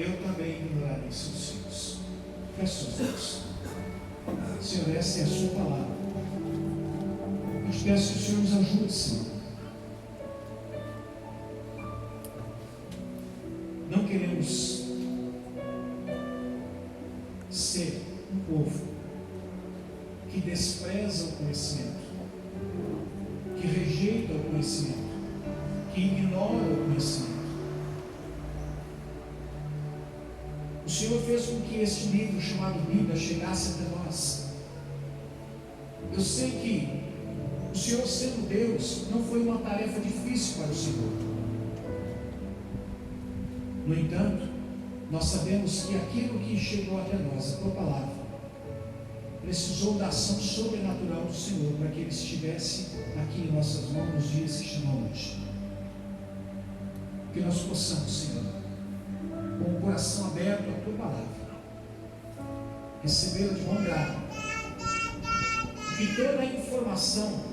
eu também ignorarei seus filhos. Feche seus olhos. Senhor, essa é a sua palavra. Eu te peço que o Senhor nos ajude, Senhor. Não queremos ser um povo que despreza o conhecimento, que rejeita o conhecimento, que ignora o conhecimento. O Senhor fez com que este livro chamado Bíblia chegasse até nós. Eu sei que o Senhor, sendo Deus, não foi uma tarefa difícil para o Senhor. No entanto, nós sabemos que aquilo que chegou até nós, a tua palavra, precisou da ação sobrenatural do Senhor para que ele estivesse aqui em nossas mãos nos dias que chamam hoje. Que nós possamos, Senhor, com o coração aberto à tua palavra, recebê-la de mão grata, e toda a informação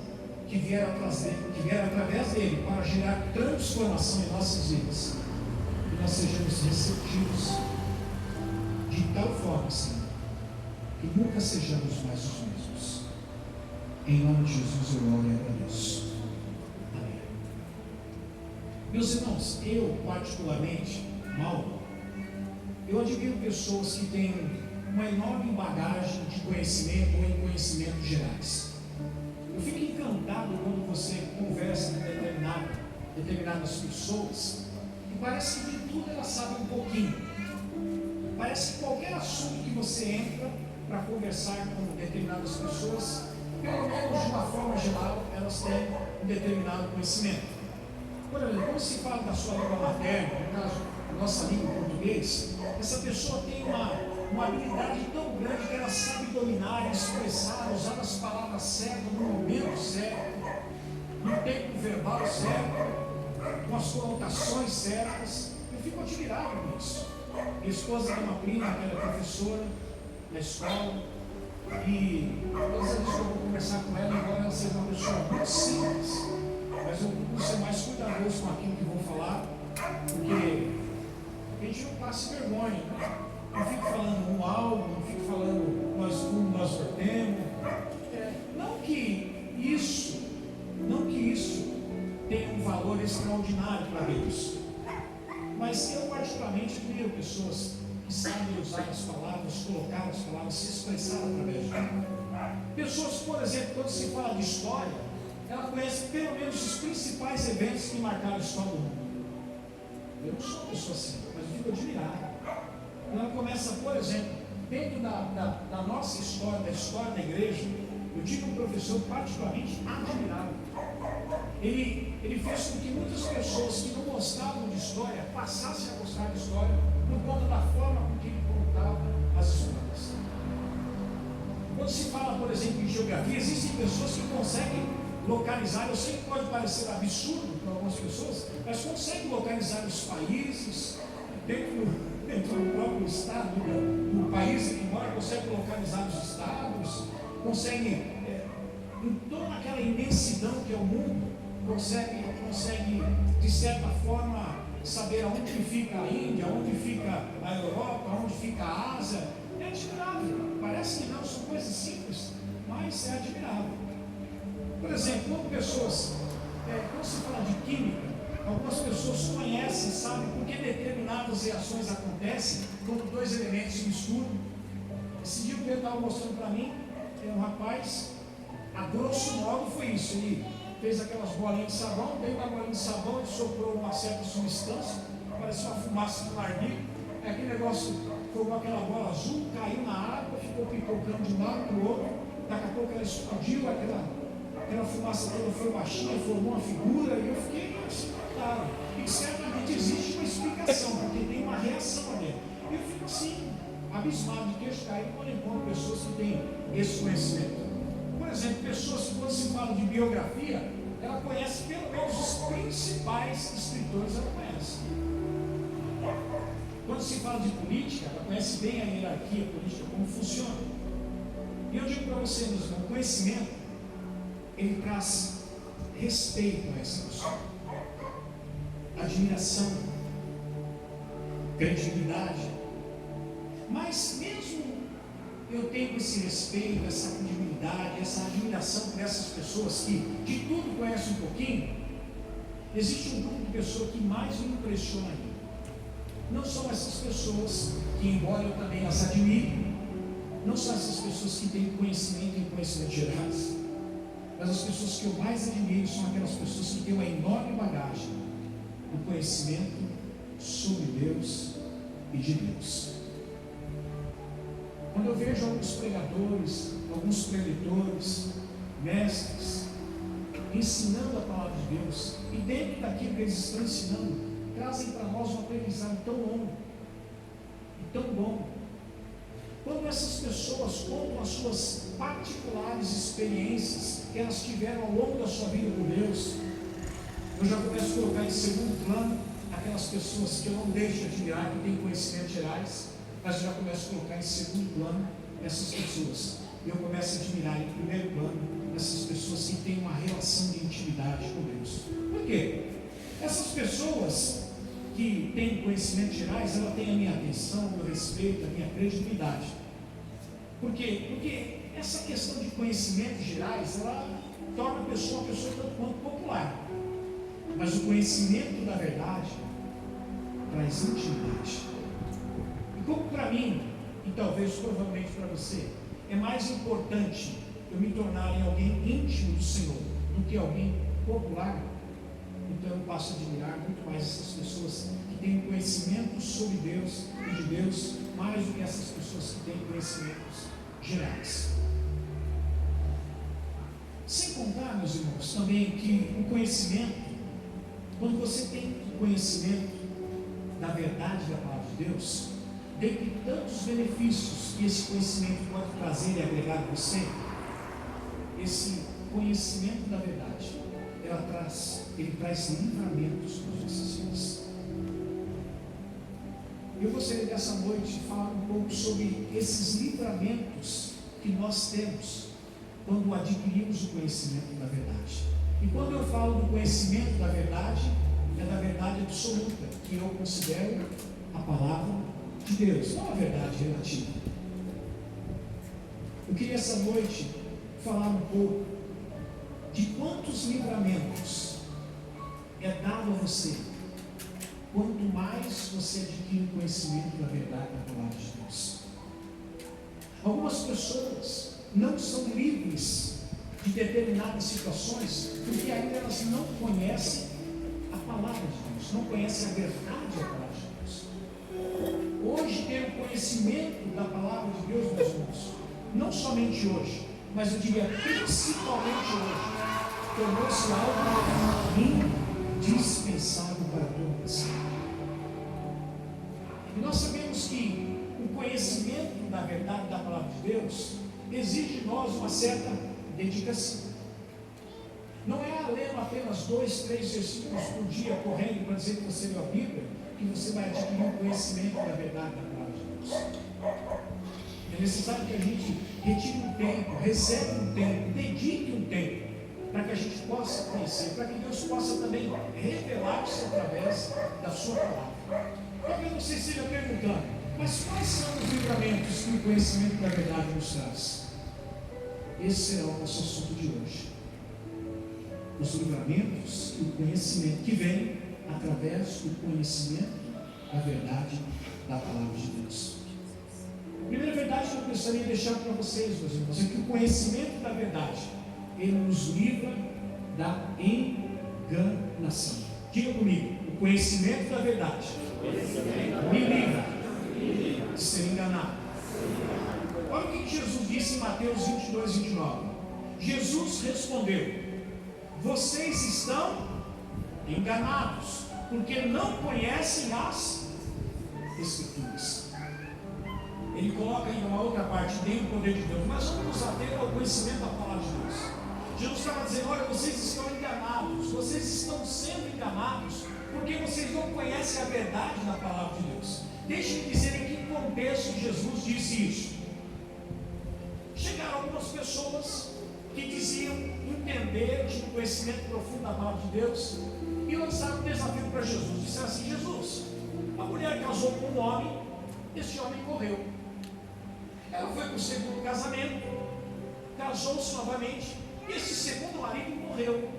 que vier através dele para gerar transformação em nossas vidas, que nós sejamos receptivos de tal forma, Senhor, que nunca sejamos mais os mesmos. Em nome de Jesus eu oro e agradeço. Amém. Meus irmãos, eu particularmente, Mauro, eu admiro pessoas que têm uma enorme bagagem de conhecimento ou em conhecimentos gerais. Eu fico encantado quando você conversa com determinadas pessoas e parece que de tudo elas sabem um pouquinho. Parece que qualquer assunto que você entra para conversar com determinadas pessoas, pelo menos de uma forma geral, elas têm um determinado conhecimento. Por exemplo, quando se fala da sua língua materna, no caso, a nossa língua português, essa pessoa tem uma habilidade tão grande que ela sabe dominar, expressar, usar as palavras certas, no momento certo, no tempo verbal certo, com as conotações certas. Eu fico admirado com isso. Minha esposa tem uma prima que era professora na escola, e todas as vezes que eu vou conversar com ela, embora ela seja uma pessoa muito simples, mas eu vou ser mais cuidadoso com aquilo que vou falar, porque a gente não passe vergonha, né? Não fico falando um algo, não fico falando nós ortemos. Não que isso tenha um valor extraordinário para Deus, mas eu particularmente admiro pessoas que sabem usar as palavras, colocar as palavras, se expressar através de tudo. Pessoas, por exemplo, quando se fala de história, ela conhece pelo menos os principais eventos que marcaram a história do mundo. Eu não sou uma pessoa assim, mas eu fico admirado. Ela começa, por exemplo, dentro da nossa história, da história da igreja, eu tive um professor particularmente admirável. Ele fez com que muitas pessoas que não gostavam de história passassem a gostar de história por conta da forma com que ele contava as histórias. Quando se fala, por exemplo, em geografia, existem pessoas que conseguem localizar, eu sei que pode parecer absurdo para algumas pessoas, mas conseguem localizar os países dentro do próprio estado, do país em que mora, consegue localizar os estados, consegue, em toda aquela imensidão que é o mundo, consegue de certa forma saber aonde fica a Índia, aonde fica a Europa, aonde fica a Ásia. É admirável, parece que não, são coisas simples, mas é admirável. Por exemplo, quando se fala de química, algumas pessoas conhecem, sabem por que determinadas reações acontecem quando dois elementos se misturam. Esse dia o Pedro estava mostrando para mim, um rapaz, a grosso modo foi isso, ele fez aquelas bolinhas de sabão, dentro da bolinha de sabão ele soprou uma certa substância, parecia uma fumaça de narguilé, aquele negócio formou aquela bola azul, caiu na água, ficou pipocando de um lado para o outro, daqui a pouco ela explodiu, aquela fumaça toda foi baixinha, formou uma figura, e eu fiquei assim, claro, e certamente existe uma explicação, porque tem uma reação ali. Eu fico assim, abismado de queixo caído quando encontro pessoas que têm esse conhecimento. Por exemplo, pessoas que quando se fala de biografia, ela conhece pelo menos os principais escritores, ela conhece. Quando se fala de política, ela conhece bem a hierarquia política, como funciona. E eu digo para você, meus irmãos, o conhecimento, ele traz respeito a essa pessoa, admiração. credibilidade. Mas mesmo eu tenho esse respeito, essa credibilidade, essa admiração por essas pessoas que de tudo conhecem um pouquinho, existe um grupo de pessoas que mais me impressiona ainda. Não são essas pessoas que, embora eu também as admire, não são essas pessoas que têm conhecimento e conhecimentos gerais, mas as pessoas que eu mais admiro são aquelas pessoas que têm uma enorme bagagem do conhecimento sobre Deus e de Deus. Quando eu vejo alguns pregadores, alguns preletores, mestres, ensinando a palavra de Deus, e dentro daquilo que eles estão ensinando, trazem para nós um aprendizado tão longo e tão bom. Quando essas pessoas contam as suas particulares experiências que elas tiveram ao longo da sua vida com Deus, eu já começo a colocar em segundo plano aquelas pessoas que eu não deixo de admirar, que têm conhecimentos gerais, mas eu já começo a colocar em segundo plano essas pessoas. Eu começo a admirar em primeiro plano essas pessoas que têm uma relação de intimidade com Deus. Por quê? Essas pessoas que têm conhecimentos gerais, ela tem a minha atenção, o meu respeito, a minha credibilidade. Por quê? Porque essa questão de conhecimentos gerais, ela torna a pessoa uma pessoa tanto quanto popular. Mas o conhecimento da verdade traz intimidade. E como para mim, e talvez provavelmente para você, é mais importante eu me tornar em alguém íntimo do Senhor do que alguém popular, então eu passo a admirar muito mais essas pessoas que têm conhecimento sobre Deus e de Deus, mais do que essas pessoas que têm conhecimentos gerais. Sem contar, meus irmãos, também que o conhecimento, quando você tem o conhecimento da verdade da palavra de Deus, dentre tantos benefícios que esse conhecimento pode trazer e agregar a você, esse conhecimento da verdade, ele traz livramentos para as nossas vidas. Eu gostaria dessa noite falar um pouco sobre esses livramentos que nós temos quando adquirimos o conhecimento da verdade. E quando eu falo do conhecimento da verdade, é da verdade absoluta, que eu considero a palavra de Deus, não a verdade relativa. Eu queria essa noite falar um pouco de quantos livramentos é dado a você quanto mais você adquire o conhecimento da verdade da palavra de Deus. Algumas pessoas não são livres de determinadas situações porque ainda elas não conhecem a palavra de Deus, não conhecem a verdade da palavra de Deus. Hoje, ter o conhecimento da palavra de Deus, meus irmãos, não somente hoje, mas eu diria principalmente hoje, tornou-se algo indispensável para todos. E nós sabemos que o conhecimento da verdade da palavra de Deus exige de nós uma certa dedicação. Não é lendo apenas 2, 3 versículos por dia, correndo para dizer que você leu a Bíblia, que você vai adquirir o conhecimento da verdade da palavra de Deus. É necessário que a gente retire um tempo, reserve um tempo, dedique um tempo, para que a gente possa conhecer, para que Deus possa também revelar-se através da sua palavra. Talvez você esteja perguntando, mas quais são os livramentos que o conhecimento da verdade nos traz? Esse será o nosso assunto de hoje. Os livramentos e o conhecimento que vem através do conhecimento da verdade da palavra de Deus. A primeira verdade que eu gostaria de deixar para vocês, meus irmãos, é que o conhecimento da verdade, ele nos livra da enganação. Diga comigo, o conhecimento da verdade me livra de ser enganado. Olha o que Jesus disse em Mateus 22, 29. Jesus respondeu: vocês estão enganados, porque não conhecem as Escrituras. Ele coloca em uma outra parte, tem o poder de Deus, mas vamos nos ater ao conhecimento da palavra de Deus. Jesus estava dizendo: olha, vocês estão enganados, vocês estão sendo enganados, porque vocês não conhecem a verdade da palavra de Deus. Deixe-me dizer em que contexto Jesus disse isso. Chegaram algumas pessoas que diziam entender, tinham conhecimento profundo da palavra de Deus, e lançaram um desafio para Jesus. Disseram assim: Jesus, a mulher casou com um homem, este homem morreu. Ela foi para o segundo casamento, casou-se novamente, e esse segundo marido morreu.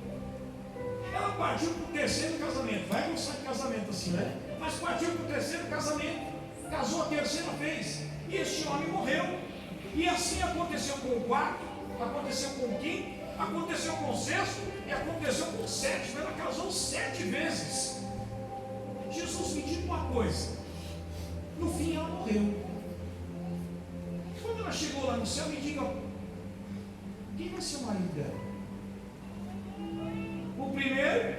Ela partiu para o terceiro casamento, vai gostar de casamento assim, né? Mas partiu para o terceiro casamento, casou a terceira vez, e este homem morreu. E assim aconteceu com o quarto, aconteceu com o quinto, aconteceu com o sexto e aconteceu com o sétimo. Ela casou 7 vezes. Jesus me diz uma coisa: no fim ela morreu. Quando ela chegou lá no céu, me diga, quem vai ser o marido dela? O primeiro,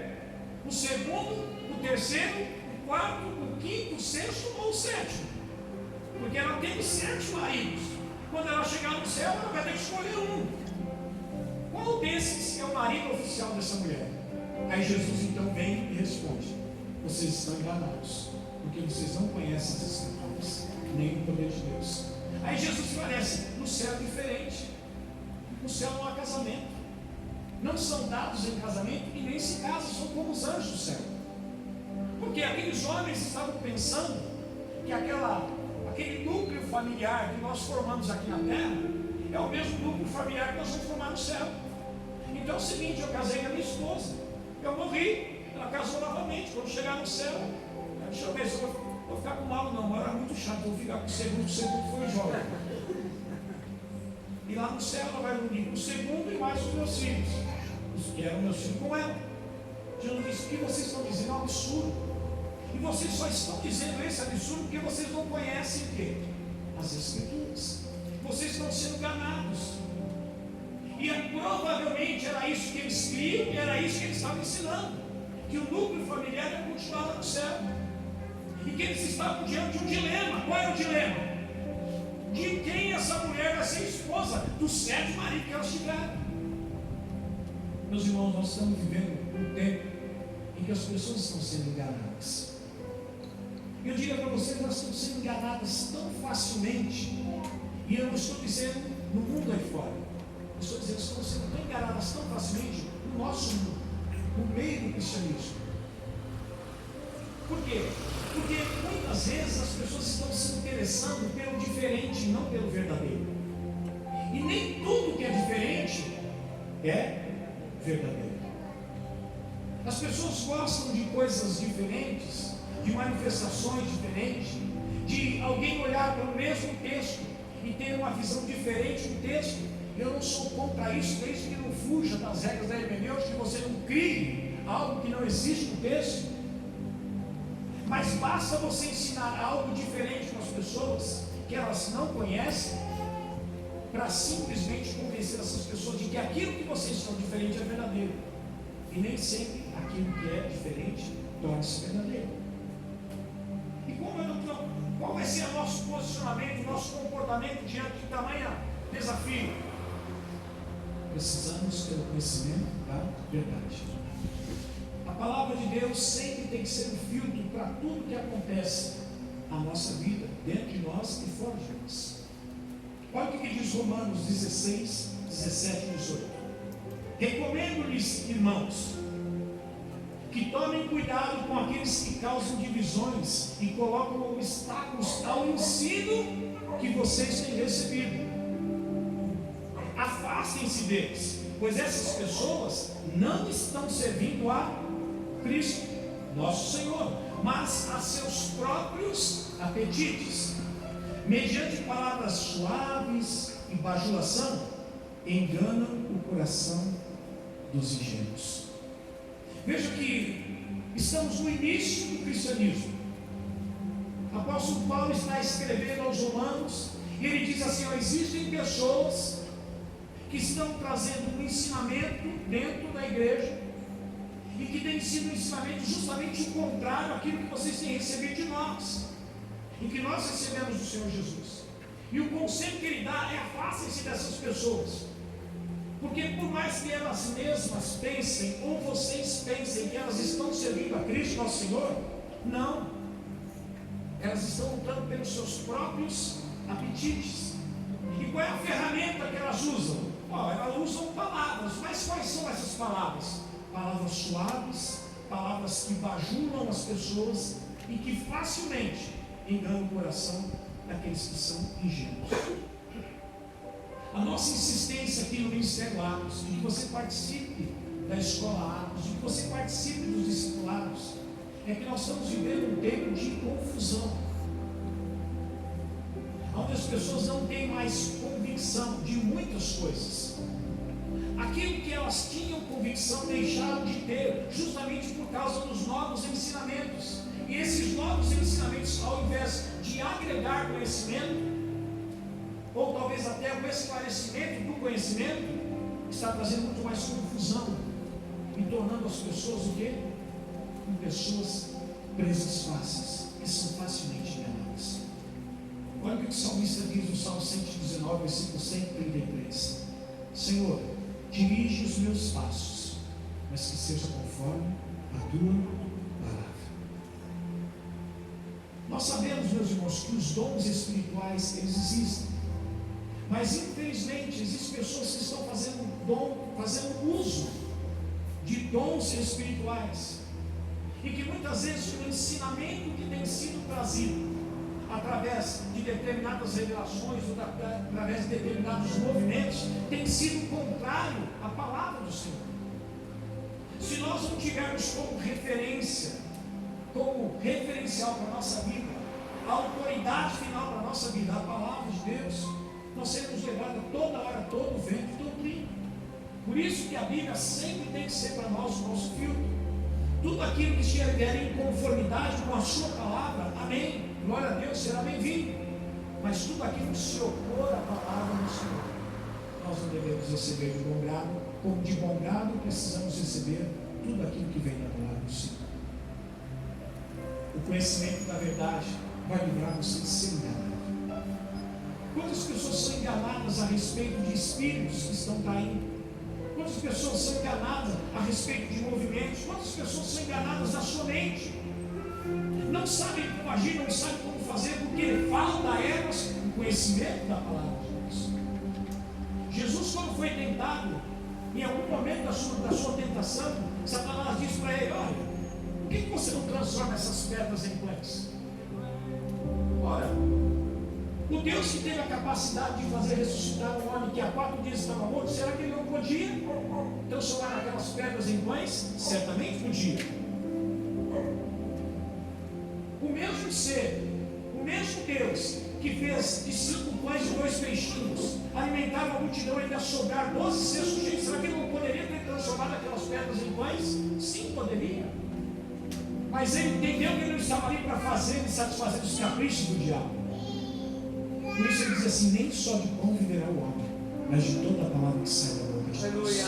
o segundo, o terceiro, o quarto, o quinto, o sexto ou o sétimo? Porque ela teve 7 maridos. Quando ela chegar no céu, ela vai ter que escolher um. Qual desses é o marido oficial dessa mulher? Aí Jesus então vem e responde: vocês estão enganados, porque vocês não conhecem as Escrituras, nem o poder de Deus. Aí Jesus esclarece: no céu é diferente. No céu não há casamento, não são dados em casamento e nem se casam, são como os anjos do céu. Porque aqueles homens estavam pensando que aquele núcleo familiar que nós formamos aqui na terra é o mesmo núcleo familiar que nós vamos formar no céu. Então é o seguinte: eu casei com a minha esposa, eu morri, ela casou novamente. Quando chegar no céu, deixa eu ver se eu vou ficar com mal, não, era muito chato, vou ficar com o segundo foi o jovem. E lá no céu ela vai unir o segundo e mais os meus filhos, os que eram meus filhos com ela. Jesus disse: o que vocês estão dizendo é um absurdo. E vocês só estão dizendo esse absurdo porque vocês não conhecem o quê? As Escrituras. Vocês estão sendo enganados. E provavelmente era isso que eles criam e era isso que eles estavam ensinando: que o núcleo familiar ia continuar lá no céu. E que eles estavam diante de um dilema. Qual era o dilema? De quem essa mulher vai ser esposa? Dos 7 maridos que elas tiveram. Meus irmãos, nós estamos vivendo um tempo em que as pessoas estão sendo enganadas. E eu digo para vocês, nós estamos sendo enganadas tão facilmente. E eu não estou dizendo no mundo aí fora, eu estou dizendo que estamos sendo tão enganadas tão facilmente no nosso mundo, no meio do cristianismo. Por quê? Porque muitas vezes as pessoas estão se interessando pelo diferente, não pelo verdadeiro. E nem tudo que é diferente é verdadeiro. As pessoas gostam de coisas diferentes, de manifestações diferentes, de alguém olhar para o mesmo texto e ter uma visão diferente do texto. Eu não sou contra isso, desde que não fuja das regras da hermenêutica, que você não crie algo que não existe no texto. Mas basta você ensinar algo diferente para as pessoas que elas não conhecem, para simplesmente convencer essas pessoas de que aquilo que vocês estão diferente é verdadeiro. E nem sempre aquilo que é diferente torna-se verdadeiro. E qual vai ser o nosso posicionamento, o nosso comportamento diante de tamanho desafio? Precisamos ter o conhecimento da verdade. A palavra de Deus sempre tem que ser um filtro para tudo que acontece na nossa vida, dentro de nós e fora de nós. Olha o que diz Romanos 16, 17 e 18. Recomendo-lhes, irmãos, que tomem cuidado com aqueles que causam divisões e colocam obstáculos ao ensino que vocês têm recebido. Afastem-se deles, pois essas pessoas não estão servindo a Cristo, nosso Senhor, mas a seus próprios apetites. Mediante palavras suaves e bajulação, enganam o coração dos ingênuos. Veja que estamos no início do cristianismo. O apóstolo Paulo está escrevendo aos Romanos e ele diz assim: existem pessoas que estão trazendo um ensinamento dentro da igreja e que tem sido um ensinamento justamente o contrário àquilo que vocês têm recebido de nós e que nós recebemos do Senhor Jesus. E o conselho que ele dá é: afastem-se dessas pessoas, porque por mais que elas mesmas pensem, ou vocês pensem que elas estão servindo a Cristo nosso Senhor, não, elas estão lutando pelos seus próprios apetites. E qual é a ferramenta que elas usam? Elas usam palavras, mas quais são essas palavras? Palavras suaves, palavras que bajulam as pessoas e que facilmente enganam o coração daqueles que são ingênuos. A nossa insistência aqui no Ministério Atos, de que você participe da escola Atos, de que você participe dos discipulados, é que nós estamos vivendo um tempo de confusão, onde as pessoas não têm mais convicção de muitas coisas. Aquilo que elas tinham convicção deixaram de ter, justamente por causa dos novos ensinamentos. E esses novos ensinamentos, ao invés de agregar conhecimento, ou talvez até o esclarecimento do conhecimento, está trazendo muito mais confusão e tornando as pessoas o quê? Com pessoas presas fáceis, que são facilmente enganadas. Olha o que o salmista diz no Salmo 119, versículo 133. Senhor, dirige os meus passos, mas que seja conforme a tua palavra. Nós sabemos, meus irmãos, que os dons espirituais, eles existem. Mas infelizmente existem pessoas que estão fazendo uso de dons espirituais. E que muitas vezes o ensinamento que tem sido trazido através de determinadas revelações, ou através de determinados movimentos, tem sido contrário à palavra do Senhor. Se nós não tivermos como referência, como referencial para a nossa vida, a autoridade final para a nossa vida, a palavra de Deus, nós seremos levados toda hora, todo o vento e doutrina. Por isso que a Bíblia sempre tem que ser para nós o nosso filtro. Tudo aquilo que estiver em conformidade com a sua palavra, amém, glória a Deus, será bem-vindo. Mas tudo aquilo que se opor à palavra do Senhor, nós não devemos receber de bom grado, como de bom grado precisamos receber tudo aquilo que vem da palavra do Senhor. O conhecimento da verdade vai livrar você de ser enganado. Quantas pessoas são enganadas a respeito de espíritos que estão caindo? Quantas pessoas são enganadas a respeito de movimentos? Quantas pessoas são enganadas na sua mente? Não sabem como agir, não sabem como fazer, porque falta a elas o conhecimento da palavra de Deus. Jesus, quando foi tentado, em algum momento da sua tentação, Satanás disse para ele: olha, por que você não transforma essas pedras em pães? Ora, o Deus que teve a capacidade de fazer ressuscitar um homem que há 4 dias estava morto, será que ele não podia transformar aquelas pedras em pães? Certamente podia. O mesmo ser, o mesmo Deus que fez de 5 pães e 2 peixinhos alimentar a multidão e ainda sobrar 12 cestos cheios, será que ele não poderia ter transformado aquelas pedras em pães? Sim, poderia. Mas ele entendeu que ele não estava ali para fazer e satisfazer os caprichos do diabo. Por isso ele diz assim: nem só de pão viverá o homem, mas de toda a palavra que sai da boca de Deus.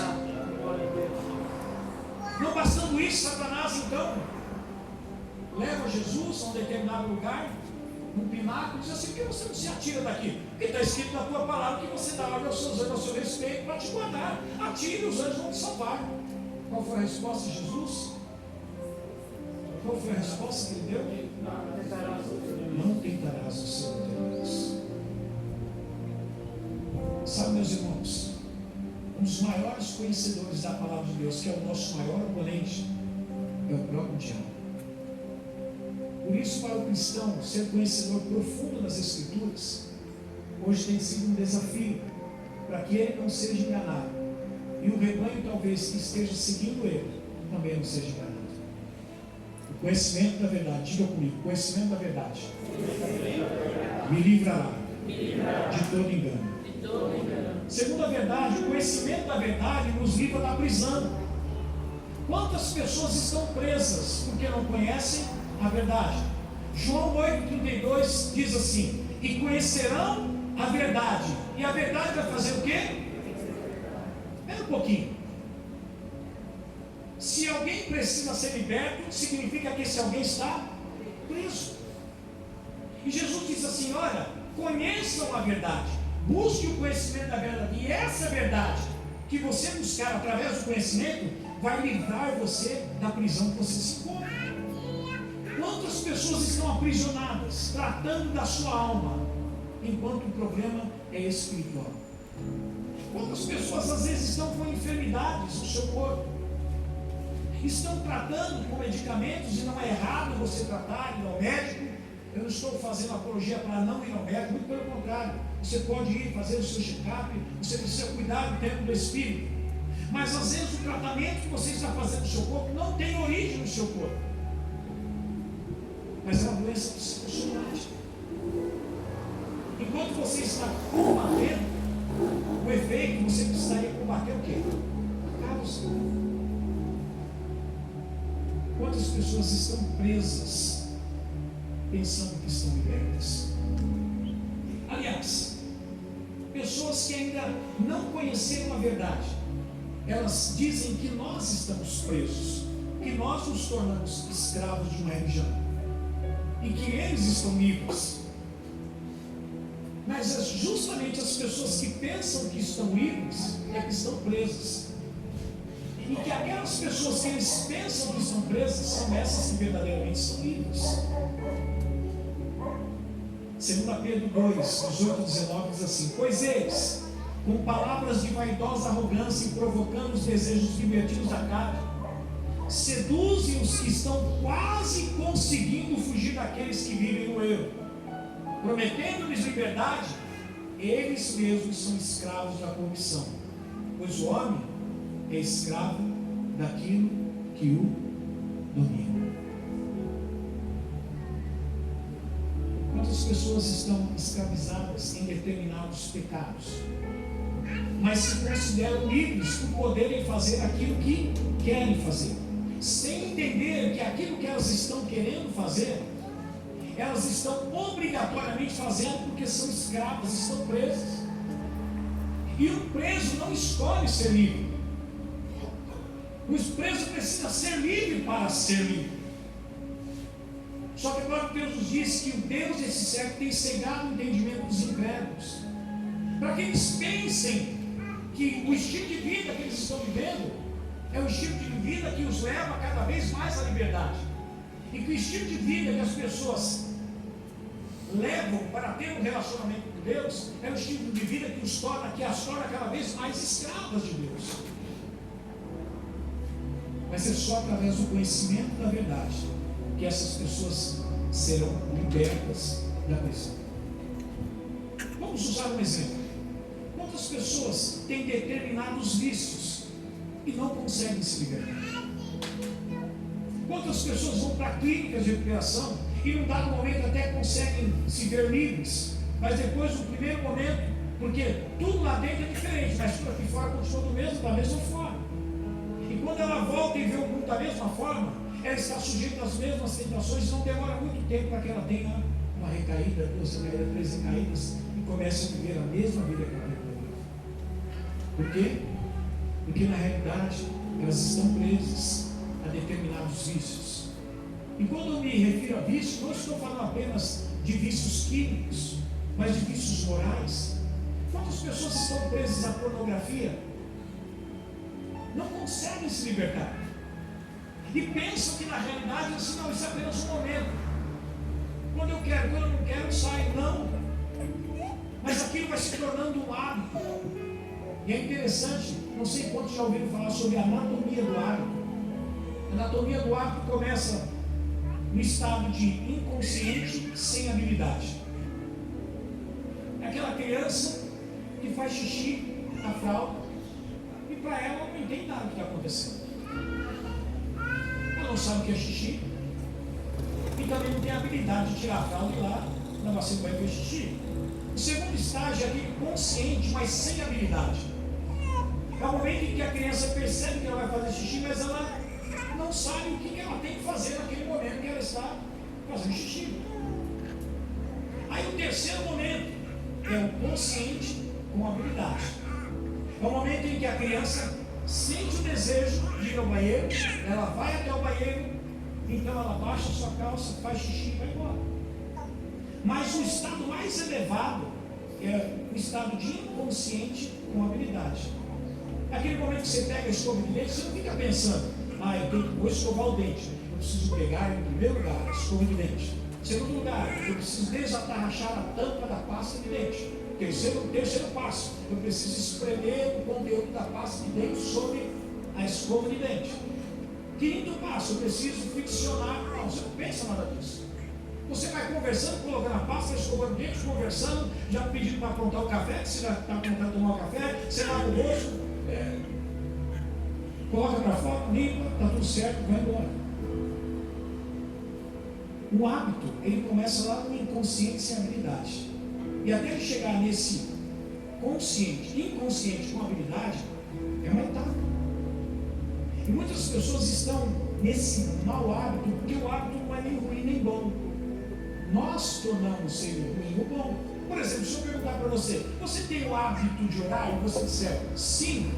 Não bastando isso, Satanás então leva Jesus a um determinado lugar, num pináculo, e diz assim: por que você não se atira daqui? Porque está escrito na tua palavra que você dá ordem aos seus anjos, ao seu respeito, para te guardar. Atire, os anjos vão te salvar. Qual foi a resposta de Jesus? Qual foi a resposta que ele deu? Não tentarás o Senhor teu Deus. Sabe, meus irmãos, um dos maiores conhecedores da palavra de Deus, que é o nosso maior oponente, é o próprio diabo. Por isso, para o cristão, ser conhecedor profundo das Escrituras, hoje tem sido um desafio, para que ele não seja enganado, e o rebanho talvez que esteja seguindo ele, também não seja enganado. O conhecimento da verdade, diga comigo, o conhecimento da verdade me livrará de todo engano. Segunda verdade, o conhecimento da verdade nos livra da prisão. Quantas pessoas estão presas porque não conhecem a verdade? João 8,32 diz assim: e conhecerão a verdade, e a verdade vai fazer o quê? Espera um pouquinho. Se alguém precisa ser liberto, significa que esse alguém está preso. E Jesus diz assim: olha, conheçam a verdade, busque o conhecimento da verdade, e essa verdade que você buscar através do conhecimento vai livrar você da prisão que você se encontra. Quantas pessoas estão aprisionadas, tratando da sua alma, enquanto o problema é espiritual? Quantas pessoas às vezes estão com enfermidades no seu corpo? Estão tratando com medicamentos, e não é errado você tratar, ir ao médico. Eu não estou fazendo apologia para não ir ao médico, muito pelo contrário. Você pode ir fazer o seu check-up, você precisa cuidar do tempo do Espírito. Mas às vezes o tratamento que você está fazendo no seu corpo não tem origem no seu corpo, mas é uma doença psicossomática. Enquanto você está combatendo o efeito, você precisaria combater o quê? A causa. Quantas pessoas estão presas pensando que estão libertas? Aliás, pessoas que ainda não conheceram a verdade, elas dizem que nós estamos presos, que nós nos tornamos escravos de uma religião e que eles estão livres. Mas justamente as pessoas que pensam que estão livres é que estão presas. E que aquelas pessoas que eles pensam que estão presas são essas que verdadeiramente são livres. 2 Pedro 2, 18 e 19 diz assim: pois eles, com palavras de vaidosa arrogância e provocando os desejos libertinos da carne, seduzem os que estão quase conseguindo fugir daqueles que vivem no erro, prometendo-lhes liberdade, eles mesmos são escravos da corrupção, pois o homem é escravo daquilo que o domina. Quantas pessoas estão escravizadas em determinados pecados, mas se consideram livres por poderem fazer aquilo que querem fazer, sem entender que aquilo que elas estão querendo fazer, elas estão obrigatoriamente fazendo porque são escravas, estão presas. E o preso não escolhe ser livre. O preso precisa ser livre para ser livre. Só que agora Deus nos diz que o Deus desse século tem cegado o entendimento dos incrédulos, para que eles pensem que o estilo de vida que eles estão vivendo é o estilo de vida que os leva cada vez mais à liberdade, e que o estilo de vida que as pessoas levam para ter um relacionamento com Deus é o estilo de vida que as torna cada vez mais escravas de Deus. Mas é só através do conhecimento da verdade que essas pessoas serão libertas da prisão. Vamos usar um exemplo. Quantas pessoas têm determinados vícios e não conseguem se libertar? Quantas pessoas vão para clínicas de recuperação e num dado momento até conseguem se ver livres, mas depois no primeiro momento, porque tudo lá dentro é diferente, mas tudo aqui fora continua da mesma forma. E quando ela volta e vê o mundo da mesma forma, ela está sujeita às mesmas tentações, não demora muito tempo para que ela tenha uma recaída, 2 recaídas, 3 recaídas, e comece a viver a mesma vida que ela viveu. Por quê? Porque na realidade elas estão presas a determinados vícios. E quando eu me refiro a vícios, não estou falando apenas de vícios químicos, mas de vícios morais. Quantas pessoas estão presas à pornografia? Não conseguem se libertar. E pensam que na realidade assim, não, isso é apenas um momento. Quando eu quero, quando eu não quero, sai. Não. Mas aquilo vai se tornando um hábito. E é interessante, não sei quantos já ouviram falar sobre a anatomia do hábito. A anatomia do hábito começa no estado de inconsciente sem habilidade. É aquela criança que faz xixi na fralda e para ela não entende nada do que está acontecendo. Ela não sabe o que é xixi e também não tem a habilidade de tirar a fralda e ir lá na bacia vai ver xixi. O segundo estágio é aquele consciente, mas sem habilidade. É o momento em que a criança percebe que ela vai fazer xixi, mas ela não sabe o que ela tem que fazer naquele momento que ela está fazendo xixi. Aí o terceiro momento é o consciente com habilidade. É o momento em que a criança sente o desejo de ir ao banheiro, ela vai até o banheiro, então ela baixa a sua calça, faz xixi e vai embora. Mas o estado mais elevado é o estado de inconsciente com habilidade. Aquele momento que você pega a escova de dente, você não fica pensando, eu tenho que escovar o dente. Eu preciso pegar em primeiro lugar a escova de dente. Segundo lugar, eu preciso desatarrachar a tampa da pasta de dente. Terceiro passo, eu preciso espremer o conteúdo da pasta de dente sobre a escova de dente. Quinto passo, eu preciso friccionar. Não, você não pensa nada disso. Você vai conversando, colocando a pasta, escovando o dente, conversando, já pedindo para apontar o café, você já está apontando a tomar o café, você lava o rosto, coloca para fora, limpa, está tudo certo, vai embora. O hábito, ele começa lá no inconsciente sem habilidade. E até ele chegar nesse consciente, inconsciente com habilidade, é uma etapa. E muitas pessoas estão nesse mau hábito, porque o hábito não é nem ruim nem bom. Nós tornamos ele ruim ou bom. Por exemplo, se eu perguntar para você, você tem o hábito de orar? E você disser sim,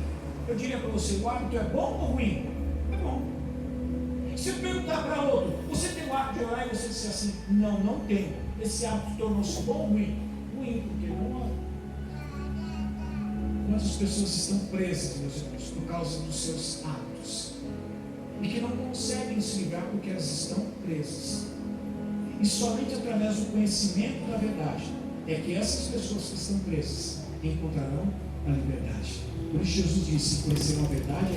eu diria para você, o hábito é bom ou ruim? É bom. Se eu perguntar para outro, você tem o hábito de orar? E você disser assim, não tenho. Esse hábito tornou-se bom ou ruim? Ruim, porque não ora. Quantas pessoas estão presas, meus irmãos, por causa dos seus hábitos? E que não conseguem se livrar porque elas estão presas. E somente através do conhecimento da verdade é que essas pessoas que estão presas encontrarão a liberdade. Por isso Jesus disse, conhecerão a verdade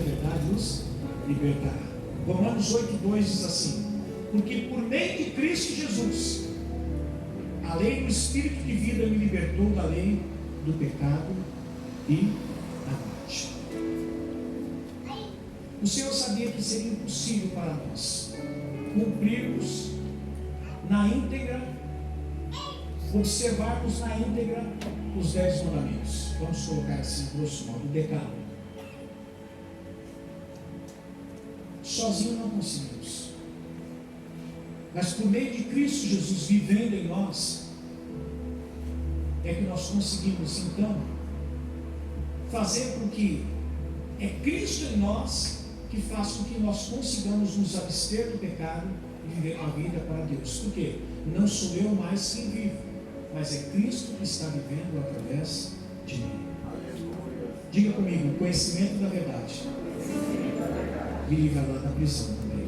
os libertará. Romanos 8,2 diz assim, porque por meio de Cristo Jesus, a lei do Espírito de vida me libertou da lei do pecado e da morte. O Senhor sabia que seria impossível para nós cumprirmos na íntegra, observarmos na íntegra os 10 mandamentos. Vamos colocar assim, grosso modo, o decálogo. Sozinho não conseguimos. Mas por meio de Cristo Jesus vivendo em nós, é que nós conseguimos então fazer com que é Cristo em nós que faz com que nós consigamos nos abster do pecado e viver uma vida para Deus. Por quê? Não sou eu mais quem vivo, mas é Cristo que está vivendo através de mim. Diga comigo, o conhecimento da verdade me livrará da prisão também.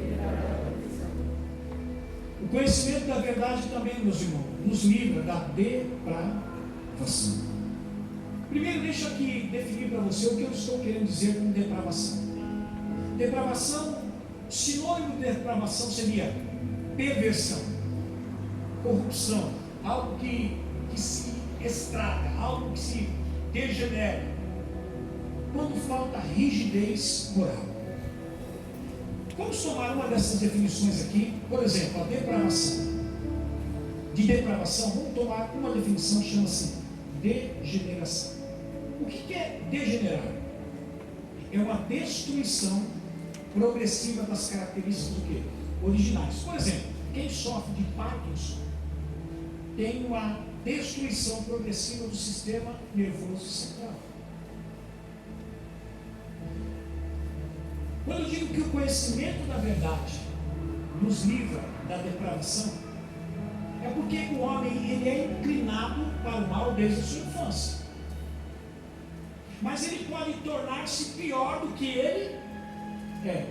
O conhecimento da verdade também, meus irmãos, nos livra da depravação. Primeiro, deixa aqui definir para você o que eu estou querendo dizer com depravação. Depravação, sinônimo de depravação seria perversão, corrupção, algo que se estraga, algo que se degenera, quando falta rigidez moral. Vamos tomar uma dessas definições aqui, por exemplo, a depravação. De depravação, vamos tomar uma definição que chama-se degeneração. O que é degenerar? É uma destruição progressiva das características do quê? Originais. Por exemplo, quem sofre de Parkinson tem uma destruição progressiva do sistema nervoso central. Quando eu digo que o conhecimento da verdade nos livra da depravação, é porque o homem ele é inclinado para o mal desde a sua infância. Mas ele pode tornar-se pior do que ele é.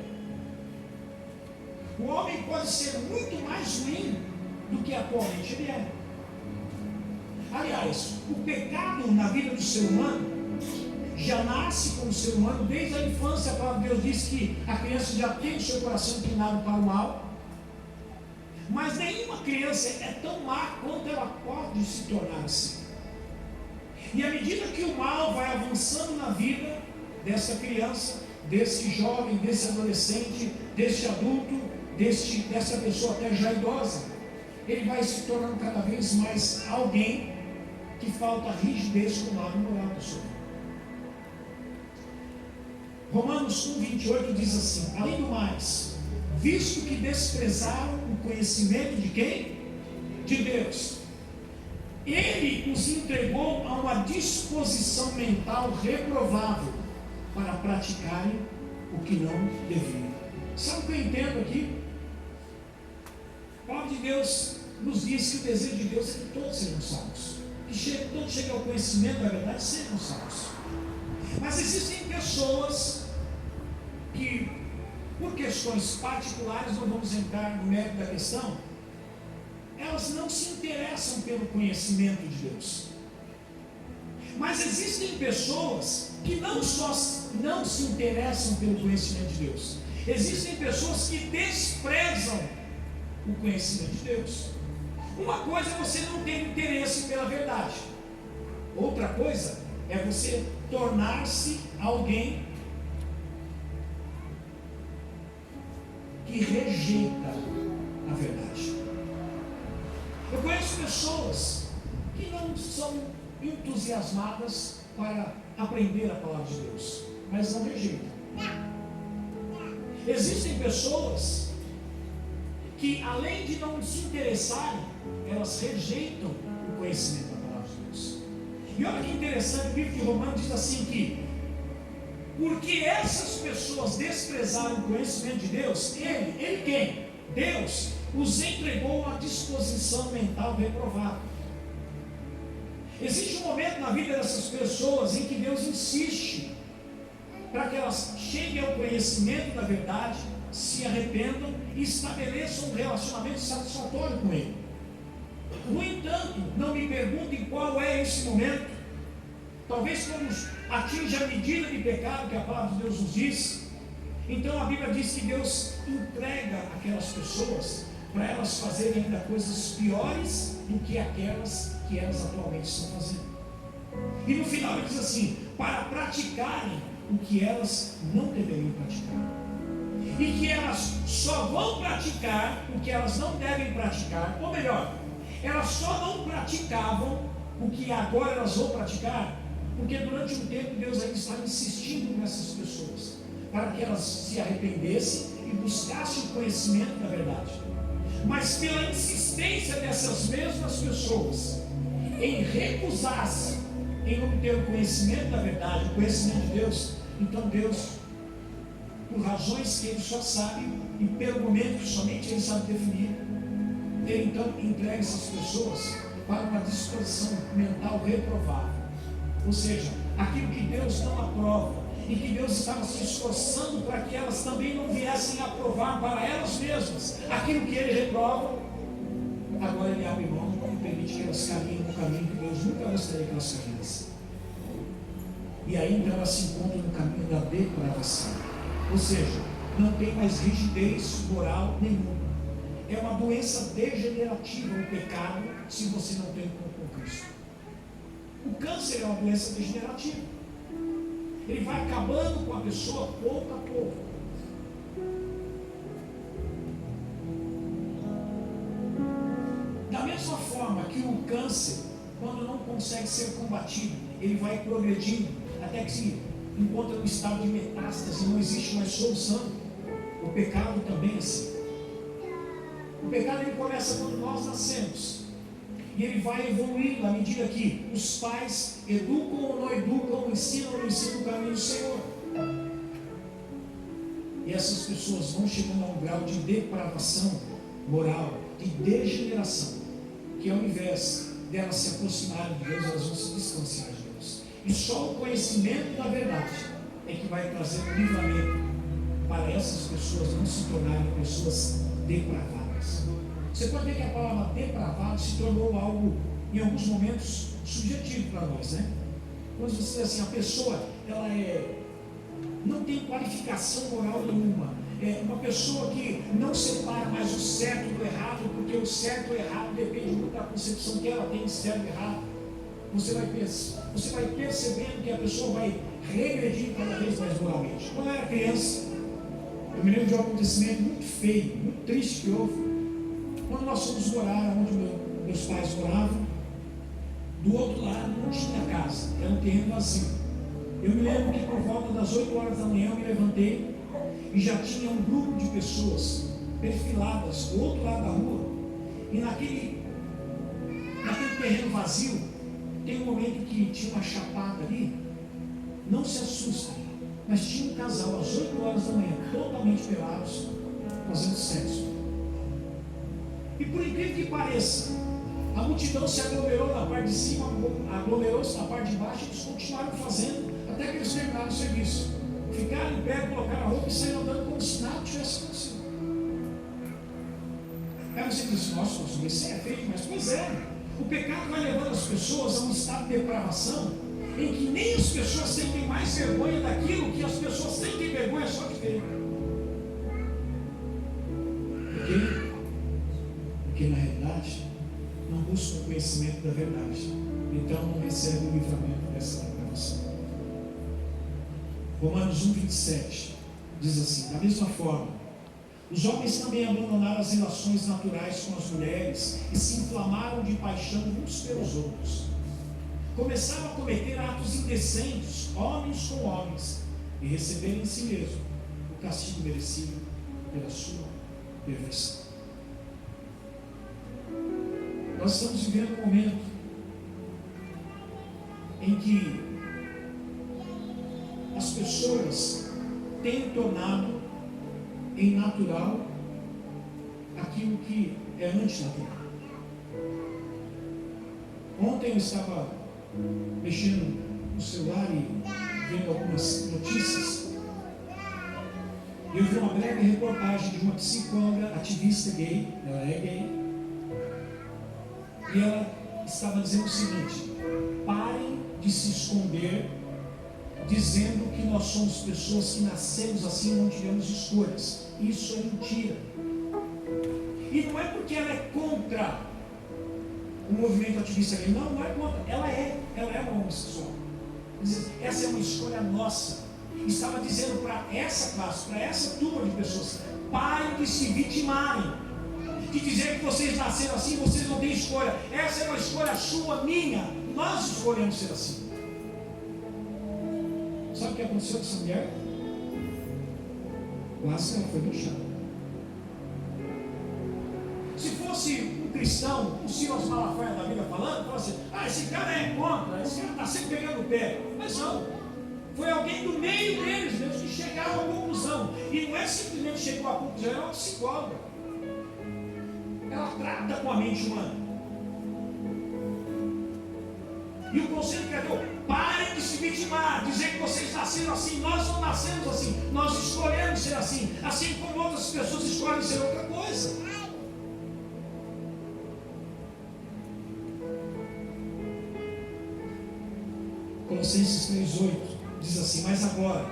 O homem pode ser muito mais ruim do que atualmente ele é. Aliás, o pecado na vida do ser humano já nasce com o ser humano desde a infância. A palavra de Deus diz que a criança já tem o seu coração inclinado para o mal. Mas nenhuma criança é tão má quanto ela pode se tornar assim. E à medida que o mal vai avançando na vida dessa criança, desse jovem, desse adolescente, desse adulto, dessa pessoa até já idosa, ele vai se tornando cada vez mais alguém que falta rigidez com o lado moral do seu. Romanos 1,28 diz assim: além do mais, visto que desprezaram o conhecimento de quem? De Deus, Ele os entregou a uma disposição mental reprovável para praticarem o que não deviam. Sabe o que eu entendo aqui? A palavra de Deus nos diz que o desejo de Deus é que todos sejam salvos, que todos cheguem ao conhecimento da verdade, sejam salvos. Mas existem pessoas que, por questões particulares, não vamos entrar no mérito da questão, elas não se interessam pelo conhecimento de Deus. Mas existem pessoas que não só não se interessam pelo conhecimento de Deus, existem pessoas que desprezam o conhecimento de Deus. Uma coisa é você não ter interesse pela verdade, outra coisa é você tornar-se alguém que rejeita a verdade. Eu conheço pessoas que não são entusiasmadas para aprender a palavra de Deus, mas não rejeitam. Existem pessoas que, além de não se interessarem, elas rejeitam o conhecimento da palavra de Deus. E olha que interessante, o livro de Romanos diz assim que, porque essas pessoas desprezaram o conhecimento de Deus, ele quem? Deus os entregou a uma disposição mental reprovável. Existe um momento na vida dessas pessoas em que Deus insiste para que elas cheguem ao conhecimento da verdade, se arrependam e estabeleçam um relacionamento satisfatório com Ele. No entanto, não me perguntem qual é esse momento. Talvez quando atinja a medida de pecado que a palavra de Deus nos diz. Então a Bíblia diz que Deus entrega aquelas pessoas para elas fazerem ainda coisas piores do que aquelas que elas atualmente estão fazendo. E no final ele diz assim: para praticarem o que elas não deveriam praticar. E que elas só vão praticar o que elas não devem praticar, ou melhor, elas só não praticavam o que agora elas vão praticar, porque durante um tempo Deus ainda estava insistindo nessas pessoas, para que elas se arrependessem e buscassem o conhecimento da verdade. Mas pela insistência dessas mesmas pessoas em recusar-se em obter o conhecimento da verdade, o conhecimento de Deus, então Deus, por razões que Ele só sabe e pelo momento que somente Ele sabe definir, Ele então entrega essas pessoas para uma disposição mental reprovável. Ou seja, aquilo que Deus não aprova e que Deus estava se esforçando para que elas também não viessem a aprovar para elas mesmas aquilo que Ele reprova, agora Ele abre mão e permite que elas caminhem no caminho que Deus nunca gostaria que elas caminhassem. E aí então elas se encontram no caminho da depravação. Ou seja, não tem mais rigidez moral nenhuma. É uma doença degenerativa o pecado, se você não tem com Cristo. O câncer é uma doença degenerativa. Ele vai acabando com a pessoa pouco a pouco. Da mesma forma que o câncer, quando não consegue ser combatido, ele vai progredindo até que se encontra no estado de metástase e não existe mais solução. O pecado também é assim. O pecado ele começa quando nós nascemos. E ele vai evoluindo à medida que os pais educam ou não educam, ensinam ou não ensinam o caminho do Senhor. E essas pessoas vão chegando a um grau de depravação moral, de degeneração, que ao invés delas se aproximarem de Deus, elas vão se distanciar de Deus. E só o conhecimento da verdade é que vai trazer um livramento para essas pessoas não se tornarem pessoas depravadas. Você pode ver que a palavra depravado se tornou algo, em alguns momentos, subjetivo para nós, né? Quando você diz assim, a pessoa, ela não tem qualificação moral nenhuma. É uma pessoa que não separa mais o certo do errado, porque o certo e o errado depende muito da concepção que ela tem de certo e errado. Você vai percebendo que a pessoa vai regredindo cada vez mais moralmente. Quando eu era criança, eu me lembro de um acontecimento muito feio, muito triste que houve. Quando nós fomos morar onde meus pais moravam, do outro lado não tinha casa, era um terreno vazio. Eu me lembro que por volta das 8 horas da manhã eu me levantei e já tinha um grupo de pessoas perfiladas do outro lado da rua. E naquele terreno vazio, tem um momento que tinha uma chapada ali. Não se assustem, mas tinha um casal às 8 horas da manhã, totalmente pelados, fazendo sexo. E por incrível que pareça, a multidão se aglomerou na parte de cima, aglomerou-se na parte de baixo, e eles continuaram fazendo até que eles terminaram o serviço. Ficaram em pé, colocaram a roupa e saíram andando como se nada tivesse acontecido. Aí você diz, nossa, isso é feio, mas pois é. O pecado vai levando as pessoas a um estado de depravação em que nem as pessoas sentem mais vergonha daquilo que as pessoas sentem vergonha só de ver. Porque na realidade não buscam o conhecimento da verdade, então não recebem o livramento dessa depravação. Romanos 1,27 diz assim: da mesma forma, os homens também abandonaram as relações naturais com as mulheres e se inflamaram de paixão uns pelos outros. Começaram a cometer atos indecentes, homens com homens, e receberam em si mesmo o castigo merecido pela sua perversão. Nós estamos vivendo um momento em que as pessoas têm tornado em natural aquilo que é antinatural. Ontem eu estava mexendo no celular e vendo algumas notícias, e eu vi uma breve reportagem de uma psicóloga ativista gay. Ela é gay, e ela estava dizendo o seguinte: parem de se esconder dizendo que nós somos pessoas que nascemos assim e não tivemos escolhas. Isso é mentira. E não é porque ela é contra o movimento ativista gay, não é contra, ela é uma homossexual. Essa é uma escolha nossa. Estava dizendo para essa classe, para essa turma de pessoas: parem de se vitimarem, de dizer que vocês nasceram assim, vocês não têm escolha. Essa é uma escolha sua, minha. Nós escolhemos ser assim. Sabe o que aconteceu com essa mulher? Quase ela foi deixada. Se fosse um cristão, o Silas Malafaia da Bíblia falando assim: esse cara é contra, esse cara está sempre pegando o pé. Mas não, foi alguém do meio deles mesmo que chegaram à conclusão. E não é simplesmente chegou à conclusão, ela é uma psicóloga. Ela trata com a mente humana. E o conselho que ela deu: parem de se vitimar, dizer que vocês nasceram assim. Nós não nascemos assim, nós escolhemos ser assim, assim como outras pessoas escolhem ser outra coisa. Colossenses 3,8 diz assim: mas agora,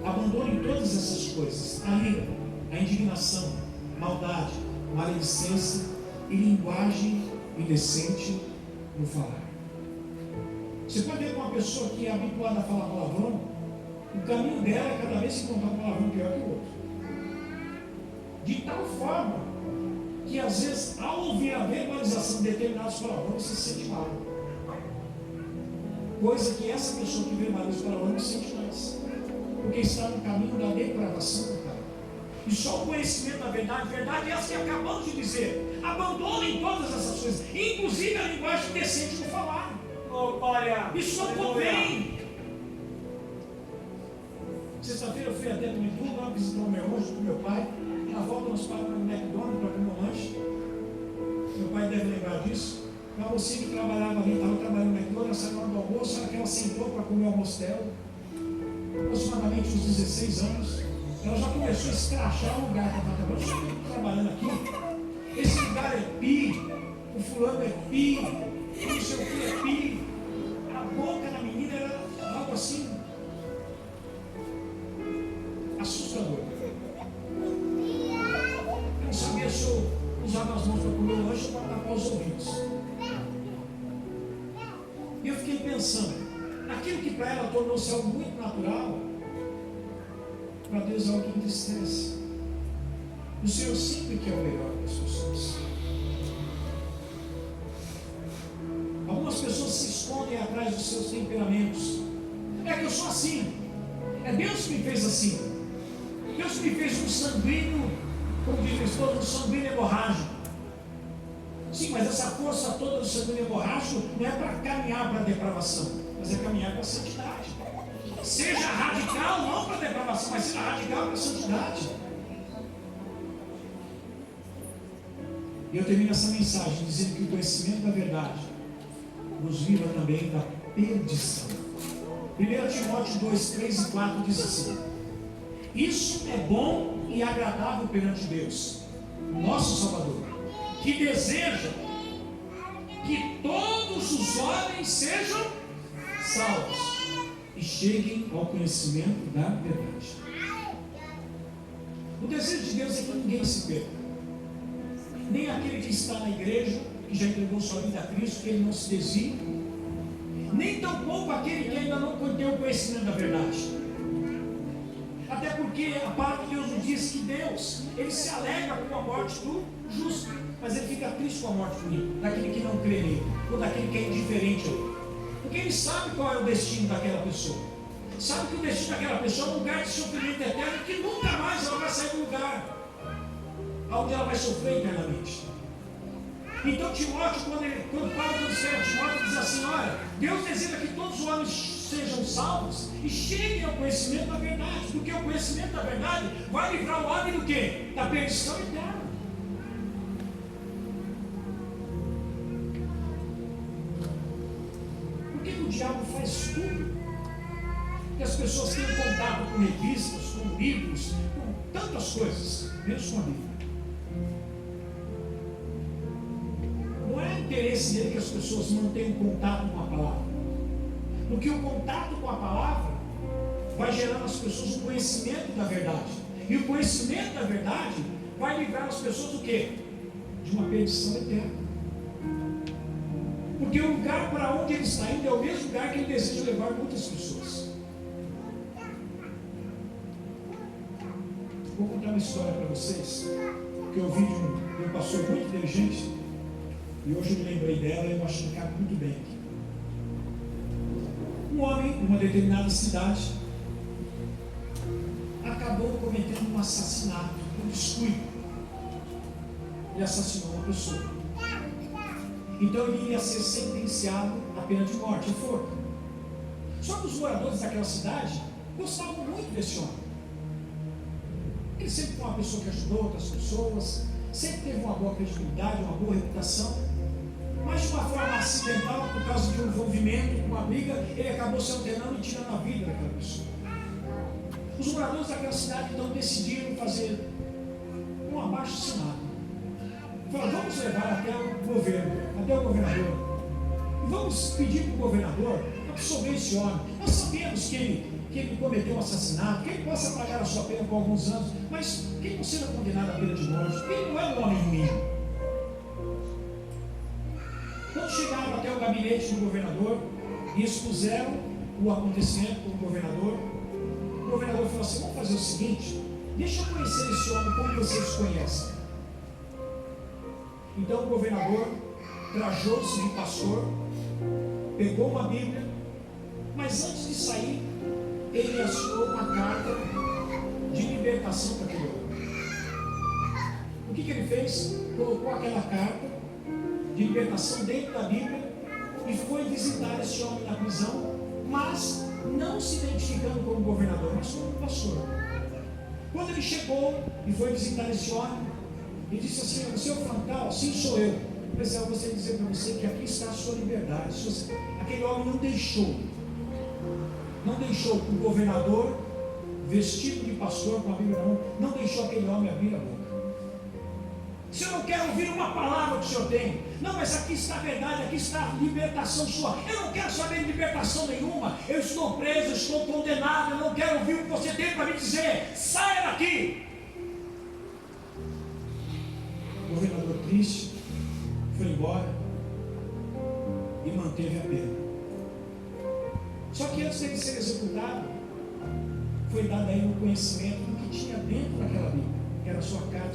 abandonem todas essas coisas: a ira, a indignação, maldade, maledicência e linguagem indecente no falar. Você pode ver que uma pessoa que é habituada a falar palavrão, o caminho dela é cada vez se encontrar um palavrão pior que o outro. De tal forma que às vezes, ao ouvir a verbalização de determinados palavrões, você se sente mal. Coisa que essa pessoa que verbaliza o palavrão não sente mais, porque está no caminho da depravação do cara. E só o conhecimento da verdade é essa que acabamos de dizer. Abandonem todas essas coisas, inclusive a linguagem decente no falar. Isso não convém. Sexta-feira eu fui até do Itu, lá visitar o meu anjo com meu pai. Na volta nós paramos no McDonald's para comer um lanche. Meu pai deve lembrar disso. Uma mocinha que trabalhava ali, estava trabalhando no McDonald's, saiu na hora do almoço, era que ela sentou para comer o almoço dela. Aproximadamente uns 16 anos. Ela já começou a escrachar o lugar que ela estava trabalhando. Eu estou trabalhando aqui. Esse lugar é pi, o fulano é pi, não sei o que é pi. A boca da menina era algo assim assustador. Eu não sabia se eu usava as mãos para comer o lanche ou para tapar os ouvidos. E eu fiquei pensando, aquilo que para ela tornou-se algo muito natural, para Deus é algo que entristece. O Senhor sempre quer o melhor das pessoas. Algumas pessoas se escondem atrás dos seus temperamentos. É que eu sou assim. É Deus que me fez assim. Deus que me fez um sanguíneo, como diz minha esposa, um sanguíneo hemorrágico. Sim, mas essa força toda do sanguíneo hemorrágico não é para caminhar para a depravação, mas é caminhar para a santidade. Seja radical, não para a depravação, mas seja radical para a santidade. E eu termino essa mensagem dizendo que o conhecimento da verdade nos livra também da perdição. 1 Timóteo 2, 3 e 4 diz assim: isso é bom e agradável perante Deus, nosso Salvador, que deseja que todos os homens sejam salvos e cheguem ao conhecimento da verdade. O desejo de Deus é que ninguém se perca, nem aquele que está na igreja, que já entregou sua vida a Cristo, que ele não se desvie, nem tampouco aquele que ainda não tem o conhecimento da verdade. Até porque a palavra de Deus nos diz que Deus, ele se alegra com a morte do justo, mas ele fica triste com a morte do ímpio, daquele que não crê nele, ou daquele que é indiferente a ele. Porque ele sabe qual é o destino daquela pessoa. Sabe que o destino daquela pessoa é um lugar de sofrimento eterno, que nunca mais ela vai sair do lugar onde ela vai sofrer eternamente. Então Timóteo, quando Paulo escreve a Timóteo, diz assim: olha, Deus deseja que todos os homens sejam salvos e cheguem ao conhecimento da verdade, porque o conhecimento da verdade vai livrar o homem do quê? Da perdição eterna. Por que o diabo faz tudo? Que as pessoas têm contato com revistas, com livros, com tantas coisas, menos com a Bíblia. Não é interesse dele que as pessoas mantenham contato com a palavra, porque o contato com a palavra vai gerar nas pessoas o conhecimento da verdade, e o conhecimento da verdade vai livrar as pessoas do quê? De uma perdição eterna. Porque o lugar para onde ele está indo é o mesmo lugar que ele deseja levar muitas pessoas. Vou contar uma história para vocês, que eu ouvi de um pastor muito inteligente, e hoje eu me lembrei dela e eu acho que cabe muito bem aqui. Um homem, numa determinada cidade, acabou cometendo um assassinato, um descuido. Ele assassinou uma pessoa. Então ele ia ser sentenciado à pena de morte, forca. Só que os moradores daquela cidade gostavam muito desse homem. Ele sempre foi uma pessoa que ajudou outras pessoas, sempre teve uma boa credibilidade, uma boa reputação, mas de uma forma acidental, por causa de um envolvimento, uma briga, ele acabou se alternando e tirando a vida daquela pessoa. Os moradores daquela cidade então decidiram fazer um abaixo-assinado. Falaram: vamos levar até o governo, até o governador, e vamos pedir para o governador absolver esse homem. Nós sabemos que ele cometeu um assassinato, que ele possa pagar a sua pena por alguns anos, mas que ele não seja condenado à pena de morte, porque ele não é um homem ruim. Quando chegaram até o gabinete do governador e expuseram o acontecimento para o governador falou assim: vamos fazer o seguinte, deixa eu conhecer esse homem como vocês conhecem. Então o governador trajou-se de pastor, pegou uma Bíblia, mas antes de sair, ele assinou uma carta de libertação para aquele homem. O que ele fez? Colocou aquela carta de libertação dentro da Bíblia e foi visitar esse homem na prisão, mas não se identificando como governador, mas como pastor. Quando ele chegou e foi visitar esse homem, ele disse assim: você é o Francal? Sim, sou eu. Mas eu gostaria de dizer para você que aqui está a sua liberdade. Aquele homem não deixou que o governador, vestido de pastor com a Bíblia na mão, não deixou aquele homem abrir a boca. Se eu não quero ouvir uma palavra que o Senhor tem, não, mas aqui está a verdade, aqui está a libertação sua. Eu não quero saber de libertação nenhuma. Eu estou preso, eu estou condenado, eu não quero ouvir o que você tem para me dizer. Saia daqui! O governador, triste, foi embora e manteve a pena. Só que antes dele ser executado, foi dado a ele o conhecimento do que tinha dentro daquela Bíblia, que era a sua carta